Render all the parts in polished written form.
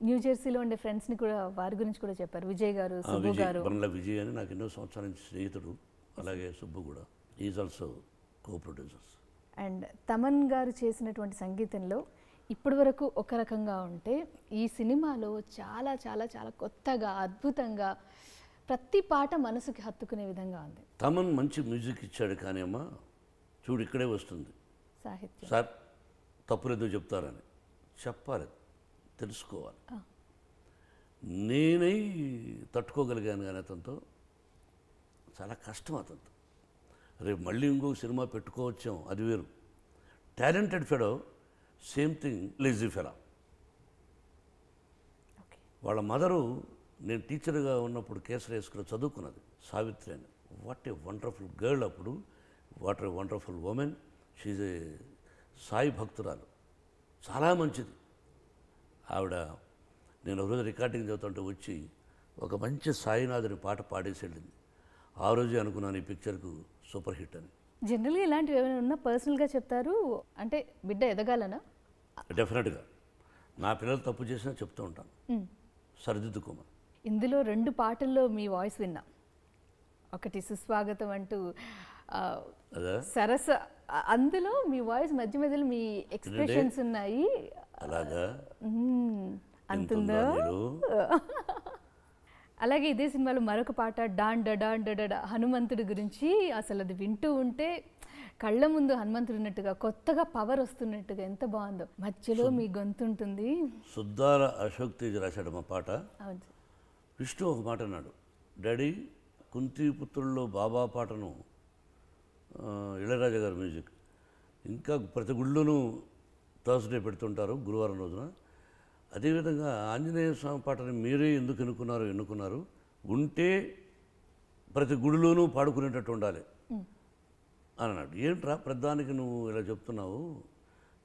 New జెర్సీలో ఉండే ఫ్రెండ్స్ని కూడా వారి గురించి కూడా చెప్పారు. విజయ్ గారు, సుబ్బు విజయ్ గారు. బండ్ల విజయ్ అని నాకు ఎన్నో సంవత్సరాల నుంచి స్నేహితుడు, అలాగే సుబ్బు కూడా is also co producers. And Thaman గారు చేసినటువంటి సంగీతంలో ఇప్పటి వరకు ఒక రకంగా ఉంటే ఈ సినిమాలో చాలా చాలా చాలా కొత్తగా అద్భుతంగా ప్రతి పాట మనసుకి హత్తుకునే విధంగా ఉంది. తమన్ మంచి మ్యూజిక్ ఇచ్చాడు, కానీ అమ్మ చూడు ఇక్కడే వస్తుంది సాహిత్యం. సార్ తప్పులేదో చెప్తారని చెప్పాలి, తెలుసుకోవాలి. నేనై తట్టుకోగలిగాను, కానీ అతనితో చాలా కష్టం. అతనితో రేపు మళ్ళీ ఇంకొక సినిమా పెట్టుకోవచ్చాం, అది వేరు. Talented fellow, same thing lazy fellow. వాళ్ళ మదరు నేను టీచర్గా ఉన్నప్పుడు కేసరి స్కూల్లో చదువుకున్నది, సావిత్రి అని. వాట్ ఏ వండర్ఫుల్ గర్ల్ అప్పుడు, what a wonderful women. She's a Sai భక్తురాలు, చాలా మంచిది ఆవిడ. నేను ఒకరోజు రికార్డింగ్ చదువుతుంటే వచ్చి ఒక మంచి సాయినాథుని పాట పాడేసి వెళ్ళింది. ఆ రోజే అనుకున్నాను ఈ పిక్చర్కు సూపర్ హిట్ అని. జనరల్గా ఇలాంటివి ఏమైనా ఉన్నా పర్సనల్గా చెప్తారు, అంటే బిడ్డ ఎదగాలనా? డెఫినెట్గా నా పిల్లలు తప్పు చేసినా చెప్తూ ఉంటాను, సరిదిద్దుకోమని. ఇందులో 2 పాటల్లో మీ వాయిస్ విన్నా. ఒకటి సుస్వాగతం అంటూ సరస, అందులో మీ వాయిస్ మధ్య మధ్యలో మీ ఎక్స్ప్రెషన్స్ ఉన్నాయి. అలాగా అంతుందో. అలాగే ఇదే సినిమాలో మరొక పాట డాన్ డాన్ డడా హనుమంతుడి గురించి, అసలు అది వింటూ ఉంటే కళ్ళ ముందు హనుమంతుడు ఉన్నట్టుగా, కొత్తగా పవర్ వస్తున్నట్టుగా ఎంత బాగుందో. మధ్యలో మీ గొంతు ఉంటుంది. సుద్దాల అశోక్ తేజ్ రాశాడు మా పాట. అవును. విష్ణు ఒక మాట అన్నాడు, డాడీ కుంతిపుత్రుల్లో బాబా పాటను ఇళయరాజా గారి మ్యూజిక్ ఇంకా ప్రతి గుళ్ళోనూ థర్స్డే పెడుతుంటారు గురువారం రోజున. అదేవిధంగా ఆంజనేయ స్వామి పాటని మీరే ఎందుకు ఎన్నుకున్నారు, ఉంటే ప్రతి గుడిలోనూ పాడుకునేటట్టు ఉండాలి అని అన్నాడు. ఏంట్రా ప్రధానికి నువ్వు ఇలా చెప్తున్నావు,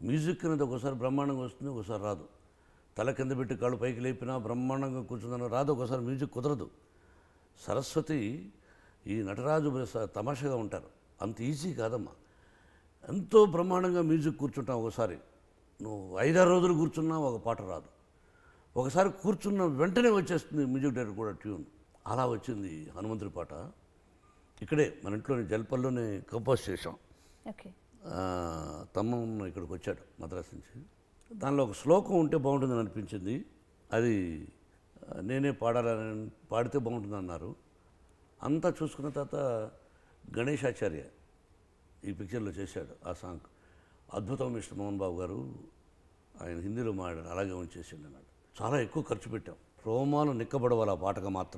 మ్యూజిక్ అనేది ఒకసారి బ్రహ్మాండంగా వస్తుంది, ఒకసారి రాదు. తల కింద పెట్టి కాళ్ళు పైకి లేపినా బ్రహ్మాండంగా కూర్చుందని రాదు, ఒకసారి మ్యూజిక్ కుదరదు. సరస్వతి ఈ నటరాజు తమాషగా ఉంటారు, అంత ఈజీ కాదమ్మా. ఎంతో బ్రహ్మాండంగా మ్యూజిక్ కూర్చుంటాం, ఒకసారి నువ్వు 5-6 రోజులు కూర్చున్నా ఒక పాట రాదు, ఒకసారి కూర్చున్న వెంటనే వచ్చేస్తుంది మ్యూజిక్ డైరెక్టర్ కూడా ట్యూన్. అలా వచ్చింది హనుమంతుడి పాట. ఇక్కడే మన ఇంట్లోనే జల్పల్లోనే కంపోజ్ చేసాం. తమ్ముడు ఇక్కడికి వచ్చాడు మద్రాసు నుంచి. దానిలో ఒక శ్లోకం ఉంటే బాగుంటుందని అనిపించింది, అది నేనే పాడితే బాగుంటుంది అన్నారు. అంతా చూసుకున్న తర్వాత గణేశాచార్య ఈ పిక్చర్లో చేశాడు ఆ సాంగ్. అద్భుతం మిస్టర్ మోహన్ బాబు గారు, ఆయన హిందీలో మాట్లాడారు, అలాగే ఉంచేసిండు అన్నాడు. చాలా ఎక్కువ ఖర్చు పెట్టాం, రోమాలు నిక్కబడవాలి ఆ పాటగా మాత్రం.